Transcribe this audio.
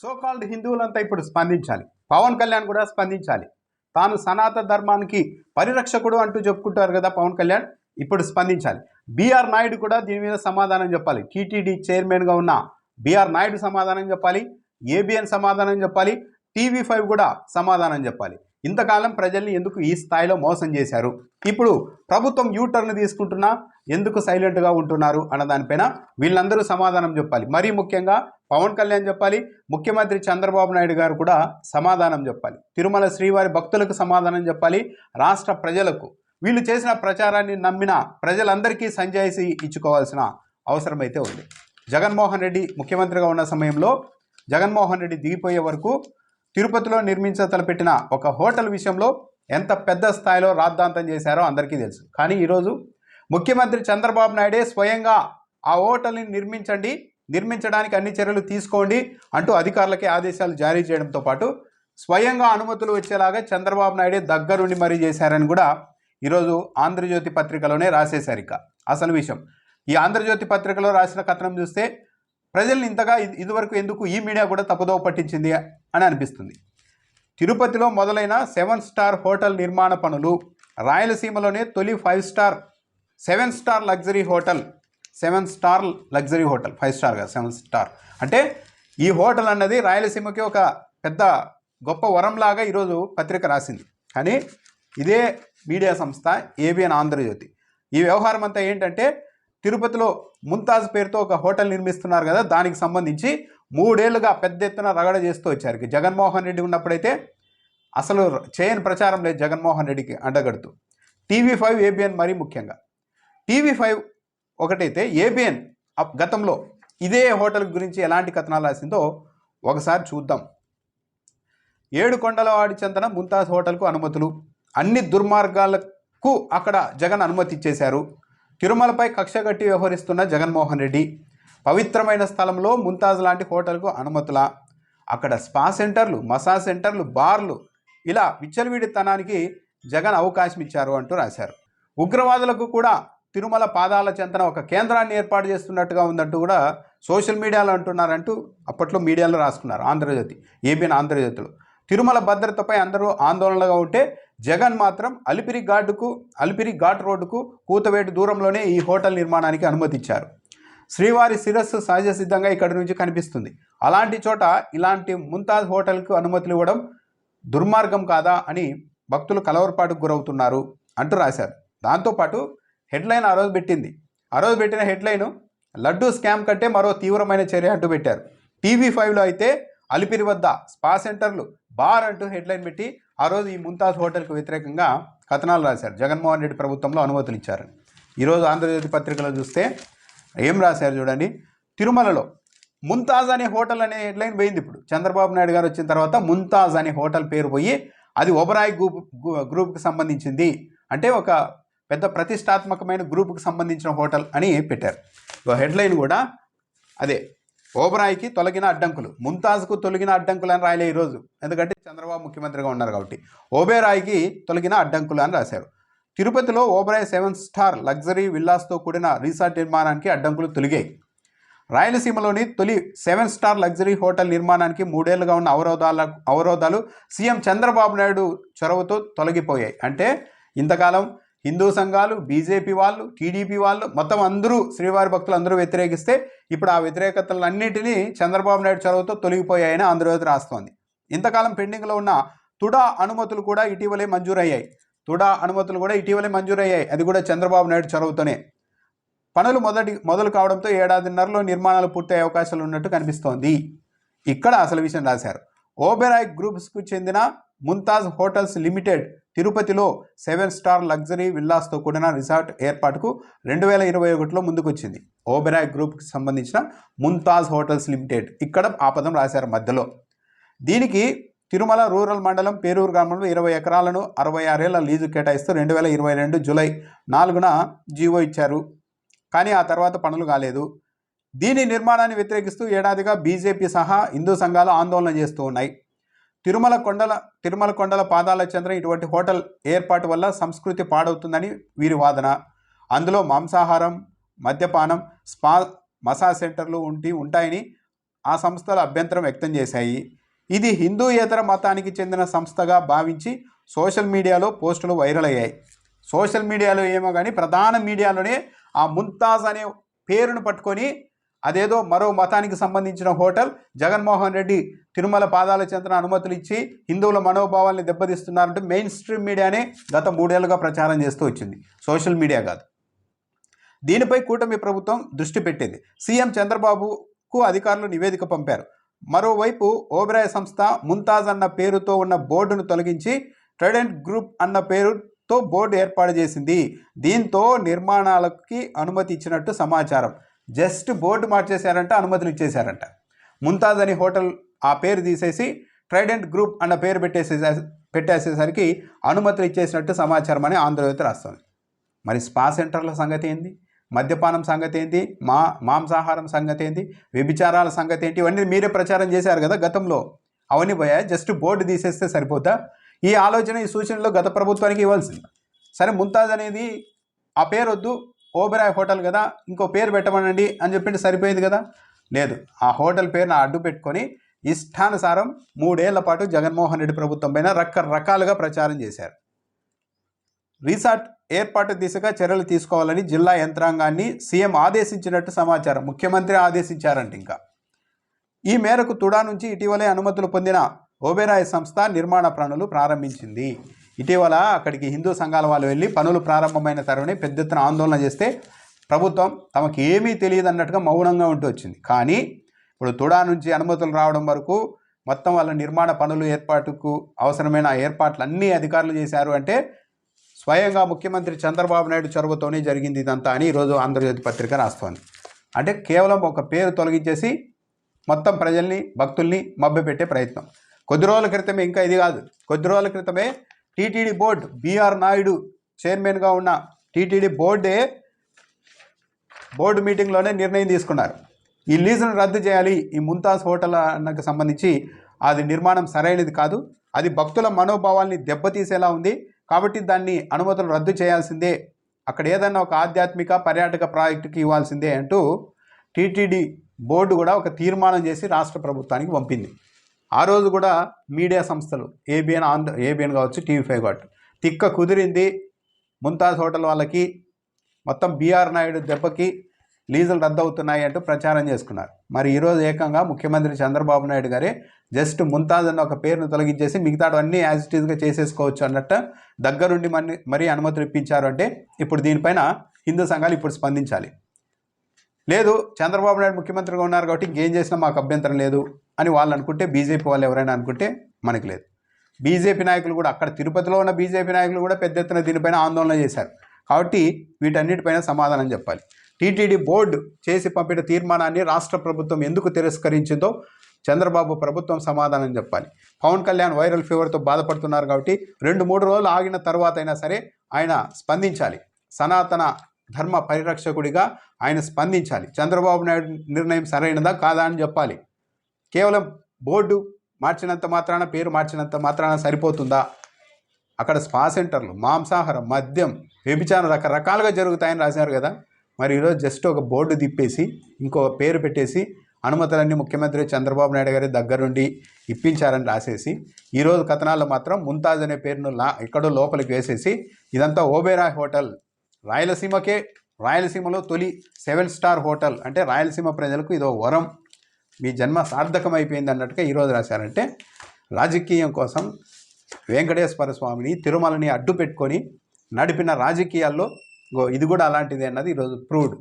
So called హిందువులంతా ఇప్పుడు స్పందించాలి. పవన్ కళ్యాణ్ కూడా స్పందించాలి. తాను సనాతన ధర్మానికి పరిరక్షకుడు అంటూ చెప్పుకుంటారు కదా పవన్ కళ్యాణ్, ఇప్పుడు స్పందించాలి. బీఆర్ నాయుడు కూడా దీని మీద సమాధానం చెప్పాలి. టీటీడీ చైర్మన్గా ఉన్న బీఆర్ నాయుడు సమాధానం చెప్పాలి. ఏబిఎన్ సమాధానం చెప్పాలి. టీవీ5 కూడా సమాధానం చెప్పాలి. ఇంతకాలం ప్రజల్ని ఎందుకు ఈ స్థాయిలో మోసం చేశారు, ఇప్పుడు ప్రభుత్వం యూటర్న్ తీసుకుంటున్నా ఎందుకు సైలెంట్గా ఉంటున్నారు అన్న దానిపైన వీళ్ళందరూ సమాధానం చెప్పాలి. మరీ ముఖ్యంగా పవన్ కళ్యాణ్ చెప్పాలి, ముఖ్యమంత్రి చంద్రబాబు నాయుడు గారు కూడా సమాధానం చెప్పాలి. తిరుమల శ్రీవారి భక్తులకు సమాధానం చెప్పాలి. రాష్ట్ర ప్రజలకు వీళ్ళు చేసిన ప్రచారాన్ని నమ్మిన ప్రజలందరికీ సంజాయిషీ ఇచ్చుకోవాల్సిన అవసరం అయితే ఉంది. జగన్మోహన్ రెడ్డి ముఖ్యమంత్రిగా ఉన్న సమయంలో జగన్మోహన్ రెడ్డి దిగిపోయే వరకు తిరుపతిలో తలపెట్టిన ఒక హోటల్ విషయంలో ఎంత పెద్ద స్థాయిలో రాద్ధాంతం చేశారో అందరికీ తెలుసు. కానీ ఈరోజు ముఖ్యమంత్రి చంద్రబాబు నాయుడే స్వయంగా ఆ హోటల్ని నిర్మించడానికి అన్ని చర్యలు తీసుకోండి అంటూ అధికారులకే ఆదేశాలు జారీ చేయడంతో పాటు స్వయంగా అనుమతులు వచ్చేలాగా చంద్రబాబు నాయుడే దగ్గరుండి మరీ చేశారని కూడా ఈరోజు ఆంధ్రజ్యోతి పత్రికలోనే రాసేశారు. ఇక అసలు విషయం, ఈ ఆంధ్రజ్యోతి పత్రికలో రాసిన కథనం చూస్తే ప్రజల్ని ఇంతగా ఇదివరకు ఎందుకు ఈ మీడియా కూడా తప్పుదోవ పట్టించింది అని అనిపిస్తుంది. తిరుపతిలో మొదలైన 7 స్టార్ హోటల్ నిర్మాణ పనులు, రాయలసీమలోనే తొలి 5 star 7 star luxury hotel, 7 star luxury hotel, 5 star కాదు 7 స్టార్ అంటే ఈ హోటల్ అన్నది రాయలసీమకి ఒక పెద్ద గొప్ప వరంలాగా ఈరోజు పత్రిక రాసింది. కానీ ఇదే మీడియా సంస్థ ఏబిఎన్ ఆంధ్రజ్యోతి ఈ వ్యవహారం అంతా ఏంటంటే తిరుపతిలో ముంతాజ్ పేరుతో ఒక హోటల్ నిర్మిస్తున్నారు కదా, దానికి సంబంధించి 3 ఏళ్లుగా పెద్ద ఎత్తున రగడ చేస్తూ వచ్చారు. జగన్మోహన్ రెడ్డి ఉన్నప్పుడైతే అసలు చేయని ప్రచారం లేదు జగన్మోహన్ రెడ్డికి అండగడుతూ. టీవీ5 ఏబిఎన్ మరీ ముఖ్యంగా టీవీ5 ఒకటైతే ఏబిఎన్ గతంలో ఇదే హోటల్ గురించి ఎలాంటి కథనాలు రాసిందో ఒకసారి చూద్దాం. 7 కొండలవాడి చెంతన ముంతాజ్ హోటల్కు అనుమతులు, అన్ని దుర్మార్గాలకు అక్కడ జగన్ అనుమతి ఇచ్చేశారు. తిరుమలపై కక్ష కట్టి వ్యవహరిస్తున్న జగన్మోహన్ రెడ్డి, పవిత్రమైన స్థలంలో ముంతాజ్ లాంటి హోటల్కు అనుమతుల, అక్కడ స్పా సెంటర్లు, మసాజ్ సెంటర్లు, బార్లు, ఇలా విచ్చలవిడితనానికి జగన్ అవకాశం ఇచ్చారు అంటూ రాశారు. ఉగ్రవాదులకు కూడా తిరుమల పాదాల చెంతన ఒక కేంద్రాన్ని ఏర్పాటు చేస్తున్నట్టుగా ఉందంటూ కూడా సోషల్ మీడియాలో అంటున్నారంటూ అప్పట్లో మీడియాలో రాసుకున్నారు. ఆంధ్రజ్యోతి ఏబిఎన్ ఆంధ్రజ్యోతిలో తిరుమల భద్రతపై అందరూ ఆందోళనగా ఉంటే జగన్ మాత్రం అలిపిరి ఘాట్ రోడ్డుకు కూతవేటు దూరంలోనే ఈ హోటల్ నిర్మాణానికి అనుమతి ఇచ్చారు. శ్రీవారి శిరస్సు సహజ సిద్ధంగా ఇక్కడి నుంచి కనిపిస్తుంది. అలాంటి చోట ఇలాంటి ముంతాజ్ హోటల్కు అనుమతులు ఇవ్వడం దుర్మార్గం కాదా అని భక్తులు కలవరపాటుకు గురవుతున్నారు అంటూ రాశారు. దాంతోపాటు హెడ్లైన్ ఆ రోజు పెట్టిన హెడ్లైను లడ్డూ స్కామ్ కంటే మరో తీవ్రమైన చర్య అంటూ పెట్టారు. టీవీ5లో అయితే అలిపిరి వద్ద స్పా సెంటర్లు, బార్ అంటూ హెడ్లైన్ పెట్టి ఆ రోజు ఈ ముంతాజ్ హోటల్కు వ్యతిరేకంగా కథనాలు రాశారు. జగన్మోహన్ రెడ్డి ప్రభుత్వంలో అనుమతులు ఇచ్చారని. ఈరోజు ఆంధ్రజ్యోతి పత్రికలో చూస్తే ఏం రాశారు చూడండి. తిరుమలలో ముంతాజ్ అనే హోటల్ అనే హెడ్లైన్ పోయింది. ఇప్పుడు చంద్రబాబు నాయుడు గారు వచ్చిన తర్వాత ముంతాజ్ అనే హోటల్ పేరు పోయి అది ఓబరాయ్ గ్రూప్కి సంబంధించింది, అంటే ఒక పెద్ద ప్రతిష్టాత్మకమైన గ్రూప్కి సంబంధించిన హోటల్ అని పెట్టారు. హెడ్లైన్ కూడా అదే, ఓబరాయ్కి తొలగిన అడ్డంకులు, ముంతాజ్కు తొలగిన అడ్డంకులు అని రాయలే ఈరోజు, ఎందుకంటే చంద్రబాబు ముఖ్యమంత్రిగా ఉన్నారు కాబట్టి. ఓబెరాయ్కి తొలగిన అడ్డంకులు అని రాశారు. తిరుపతిలో ఓబెరాయ్ 7 స్టార్ లగ్జరీ విల్లాస్తో కూడిన రిసార్ట్ నిర్మాణానికి అడ్డంకులు తొలిగాయి. రాయలసీమలోని తొలి 7 స్టార్ లగ్జరీ హోటల్ నిర్మాణానికి 3 ఏళ్లుగా ఉన్న అవరోధాలు సీఎం చంద్రబాబు నాయుడు చొరవతో తొలగిపోయాయి. అంటే ఇంతకాలం హిందూ సంఘాలు, బీజేపీ వాళ్ళు, టీడీపీ వాళ్ళు మొత్తం అందరూ శ్రీవారి భక్తులు అందరూ వ్యతిరేకిస్తే ఇప్పుడు ఆ వ్యతిరేకతలన్నింటినీ చంద్రబాబు నాయుడు చొరవతో తొలగిపోయాయని ఆంధ్రజ్యోతి రాస్తోంది. ఇంతకాలం పెండింగ్లో ఉన్న తుడా అనుమతులు కూడా ఇటీవలే మంజూరయ్యాయి. అది కూడా చంద్రబాబు నాయుడు చొరవతోనే. పనులు మొదలు కావడంతో ఏడాదిన్నరలో నిర్మాణాలు పూర్తయ్యే అవకాశాలు ఉన్నట్టు కనిపిస్తోంది. ఇక్కడ అసలు విషయం రాశారు. ఓబెరాయ్ గ్రూప్స్కు చెందిన ముంతాజ్ హోటల్స్ లిమిటెడ్ తిరుపతిలో 7 స్టార్ లగ్జరీ విల్లాస్తో కూడిన రిసార్ట్ ఏర్పాటుకు 2021లో ముందుకొచ్చింది. ఓబెరాయ్ గ్రూప్కి సంబంధించిన ముంతాజ్ హోటల్స్ లిమిటెడ్, ఇక్కడ ఆపదం రాశారు మధ్యలో. దీనికి తిరుమల రూరల్ మండలం పేరూరు గ్రామంలో 20 ఎకరాలను 66 ఏళ్ల లీజు కేటాయిస్తూ 2022 జూలై 4న జీవో ఇచ్చారు. కానీ ఆ తర్వాత పనులు కాలేదు. దీని నిర్మాణాన్ని వ్యతిరేకిస్తూ ఏడాదిగా బీజేపీ సహా హిందూ సంఘాలు ఆందోళన చేస్తూ ఉన్నాయి. తిరుమల కొండల పాదాల చెందిన ఇటువంటి హోటల్ ఏర్పాటు వల్ల సంస్కృతి పాడవుతుందని వీరి వాదన. అందులో మాంసాహారం, మద్యపానం, స్పా, మసాజ్ సెంటర్లు ఉంటాయని ఆ సంస్థలు అభ్యంతరం వ్యక్తం చేశాయి. ఇది హిందూయేతర మతానికి చెందిన సంస్థగా భావించి సోషల్ మీడియాలో పోస్టులు వైరల్ అయ్యాయి. సోషల్ మీడియాలో ఏమో కానీ ప్రధాన మీడియాలోనే ఆ ముంతాజ్ అనే పేరును పట్టుకొని అదేదో మరో మతానికి సంబంధించిన హోటల్, జగన్మోహన్ రెడ్డి తిరుమల పాదాల చెంతన అనుమతులు ఇచ్చి హిందువుల మనోభావాల్ని దెబ్బతీస్తున్నారంటూ మెయిన్ స్ట్రీమ్ మీడియానే గత 3 ఏళ్లుగా ప్రచారం చేస్తూ వచ్చింది, సోషల్ మీడియా కాదు. దీనిపై కూటమి ప్రభుత్వం దృష్టి పెట్టింది. సీఎం చంద్రబాబుకు అధికారులు నివేదిక పంపారు. మరోవైపు ఓబెరాయ్ సంస్థ ముంతాజ్ అన్న పేరుతో ఉన్న బోర్డును తొలగించి ట్రైడెంట్ గ్రూప్ అన్న పేరుతో బోర్డు ఏర్పాటు చేసింది. దీంతో నిర్మాణాలకి అనుమతి ఇచ్చినట్టు సమాచారం. జస్ట్ బోర్డు మార్చేశారంట, అనుమతులు ఇచ్చేశారంట. ముంతాజ్ అని హోటల్ ఆ పేరు తీసేసి ట్రైడెంట్ గ్రూప్ అన్న పేరు పెట్టేసేసరికి అనుమతులు ఇచ్చేసినట్టు సమాచారం అని ఆంధ్రజ్యోతి రాస్తుంది. మరి స్పా సెంటర్ల సంగతి ఏంది, మద్యపానం సంగతి ఏంటి, మాంసాహారం సంగతి ఏంటి, వ్యభిచారాల సంగతి ఏంటి, ఇవన్నీ మీరే ప్రచారం చేశారు కదా గతంలో. అవన్నీ పోయా, జస్ట్ బోర్డు తీసేస్తే సరిపోతా? ఈ ఆలోచన, ఈ సూచనలు గత ప్రభుత్వానికి ఇవ్వాల్సింది. సరే, ముంతాజ్ అనేది ఆ పేరు వద్దు, ఓబెరాయ్ హోటల్ కదా, ఇంకో పేరు పెట్టమనండి అని చెప్పింటే సరిపోయింది కదా. లేదు, ఆ హోటల్ పేరును అడ్డు పెట్టుకొని ఇష్టానుసారం 3 ఏళ్ల పాటు జగన్మోహన్ రెడ్డి ప్రభుత్వం పైన రకరకాలుగా ప్రచారం చేశారు. రిసార్ట్ ఏర్పాటు దిశగా చర్యలు తీసుకోవాలని జిల్లా యంత్రాంగాన్ని సీఎం ఆదేశించినట్టు సమాచారం. ముఖ్యమంత్రి ఆదేశించారంట. ఇంకా ఈ మేరకు తుడా నుంచి ఇటీవలే అనుమతులు పొందిన ఓబెరాయ్ సంస్థ నిర్మాణ పనులు ప్రారంభించింది. ఇటీవల అక్కడికి హిందూ సంఘాల వాళ్ళు వెళ్ళి పనులు ప్రారంభమైన తరుణమే పెద్ద ఎత్తున ఆందోళన చేస్తే ప్రభుత్వం తమకు ఏమీ తెలియదు అన్నట్టుగా మౌనంగా ఉంటూ వచ్చింది. కానీ ఇప్పుడు తుడా నుంచి అనుమతులు రావడం వరకు మొత్తం వాళ్ళ నిర్మాణ పనులు ఏర్పాటుకు అవసరమైన ఏర్పాట్లు అన్నీ అధికారులు చేశారు అంటే స్వయంగా ముఖ్యమంత్రి చంద్రబాబు నాయుడు చొరవతోనే జరిగింది ఇదంతా అని ఈరోజు ఆంధ్రజ్యోతి పత్రిక రాస్తోంది. అంటే కేవలం ఒక పేరు తొలగించేసి మొత్తం ప్రజల్ని, భక్తుల్ని మభ్యపెట్టే ప్రయత్నం. కొద్ది రోజుల క్రితమే, ఇంకా ఇది కాదు, కొద్ది రోజుల క్రితమే టీటీడీ బోర్డు, బిఆర్ నాయుడు చైర్మన్గా ఉన్న టీటీడీ బోర్డు మీటింగ్లోనే నిర్ణయం తీసుకున్నారు. ఈ లీజును రద్దు చేయాలి, ఈ ముంతాజ్ హోటల్ అన్నకు సంబంధించి అది నిర్మాణం సరైనది కాదు, అది భక్తుల మనోభావాల్ని దెబ్బతీసేలా ఉంది, కాబట్టి దాన్ని అనుమతులు రద్దు చేయాల్సిందే, అక్కడ ఏదన్నా ఒక ఆధ్యాత్మిక పర్యాటక ప్రాజెక్టుకి ఇవ్వాల్సిందే అంటూ టీటీడీ బోర్డు కూడా ఒక తీర్మానం చేసి రాష్ట్ర ప్రభుత్వానికి పంపింది. ఆ రోజు కూడా మీడియా సంస్థలు ఏబిఎన్ కావచ్చు, టీవీ5 కావచ్చు, తిక్క కుదిరింది, ముంతాజ్ హోటల్ వాళ్ళకి మొత్తం బిఆర్ నాయుడు దెబ్బకి లీజులు రద్దు అవుతున్నాయి అంటూ ప్రచారం చేసుకున్నారు. మరి ఈరోజు ఏకంగా ముఖ్యమంత్రి చంద్రబాబు నాయుడు గారే జస్ట్ ముంతాజ్ అన్న ఒక పేరును తొలగించేసి మిగతావన్నీ యాజ్ ఇట్ ఈజ్గా చేసేసుకోవచ్చు అన్నట్టు దగ్గరుండి మరీ అనుమతులు ఇప్పించారు. అంటే ఇప్పుడు దీనిపైన హిందూ సంఘాలు ఇప్పుడు స్పందించాలి. లేదు, చంద్రబాబు నాయుడు ముఖ్యమంత్రిగా ఉన్నారు కాబట్టి ఇంకేం చేసినా మాకు అభ్యంతరం లేదు అని వాళ్ళు అనుకుంటే, బీజేపీ వాళ్ళు ఎవరైనా అనుకుంటే మనకి లేదు. బీజేపీ నాయకులు కూడా, అక్కడ తిరుపతిలో ఉన్న బీజేపీ నాయకులు కూడా పెద్ద ఎత్తున దీనిపైన ఆందోళన చేశారు. కాబట్టి వీటన్నిటిపైన సమాధానం చెప్పాలి. టీటీడీ బోర్డు చేసి పంపిన తీర్మానాన్ని రాష్ట్ర ప్రభుత్వం ఎందుకు తిరస్కరించిందో చంద్రబాబు ప్రభుత్వం సమాధానం చెప్పాలి. పవన్ కళ్యాణ్ వైరల్ ఫీవర్తో బాధపడుతున్నారు కాబట్టి 2-3 రోజులు ఆగిన తర్వాత అయినా సరే ఆయన స్పందించాలి. సనాతన ధర్మ పరిరక్షకుడిగా ఆయన స్పందించాలి. చంద్రబాబు నాయుడు నిర్ణయం సరైనదా కాదా అని చెప్పాలి. కేవలం బోర్డు మార్చినంత మాత్రాన, పేరు మార్చినంత మాత్రాన సరిపోతుందా? అక్కడ స్పా సెంటర్లు, మాంసాహారం, మద్యం, వ్యభిచారం రకరకాలుగా జరుగుతాయని రాశారు కదా. మరి ఈరోజు జస్ట్ ఒక బోర్డు తిప్పేసి ఇంకో పేరు పెట్టేసి అనుమతులన్నీ ముఖ్యమంత్రి చంద్రబాబు నాయుడు గారి దగ్గరుండి ఇప్పించారని రాసేసి ఈరోజు కథనాల్లో మాత్రం ముంతాజ్ అనే పేరును ఎక్కడో లోపలికి వేసేసి ఇదంతా ఓబెరాయ్ హోటల్, రాయలసీమలో తొలి 7 స్టార్ హోటల్, అంటే రాయలసీమ ప్రజలకు ఇదో వరం, మీ జన్మ సార్థకం అయిపోయింది అన్నట్టుగా ఈరోజు రాశారంటే రాజకీయం కోసం వెంకటేశ్వర స్వామిని, తిరుమలని అడ్డు పెట్టుకొని నడిపిన రాజకీయాల్లో ఇది కూడా అలాంటిదే అన్నది ఈరోజు ప్రూవ్డ్.